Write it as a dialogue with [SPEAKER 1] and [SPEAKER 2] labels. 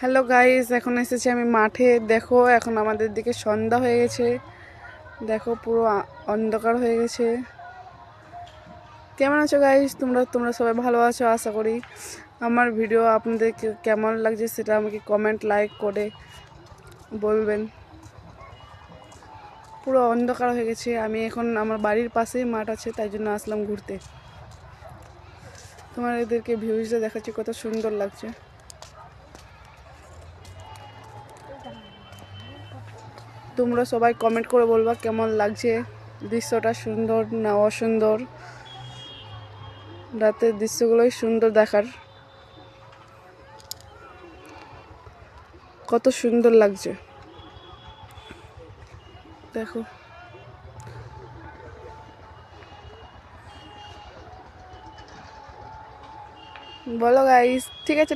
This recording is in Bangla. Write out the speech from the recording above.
[SPEAKER 1] হ্যালো গাইস, এখন এসেছি আমি মাঠে। দেখো এখন আমাদের দিকে সন্ধ্যা হয়ে গেছে। দেখো পুরো অন্ধকার হয়ে গেছে। কেমন আছো গাইস? তোমরা সবাই ভালো আছো আশা করি। আমার ভিডিও আপনাদের কেমন লাগছে সেটা আমাকে কমেন্ট লাইক করে বলবেন। পুরো অন্ধকার হয়ে গেছে। আমি এখন আমার বাড়ির পাশেই মাঠ আছে, তাই জন্য আসলাম ঘুরতে। তোমার এদেরকে ভিউজটা দেখাচ্ছি, কত সুন্দর লাগছে। তোমরা সবাই কমেন্ট করে বলবা কেমন লাগছে, দৃশ্যটা সুন্দর না অসুন্দর। রাতের দৃশ্যগুলোই সুন্দর দেখার, কত সুন্দর লাগছে দেখো। বলো গাইস, ঠিক আছে।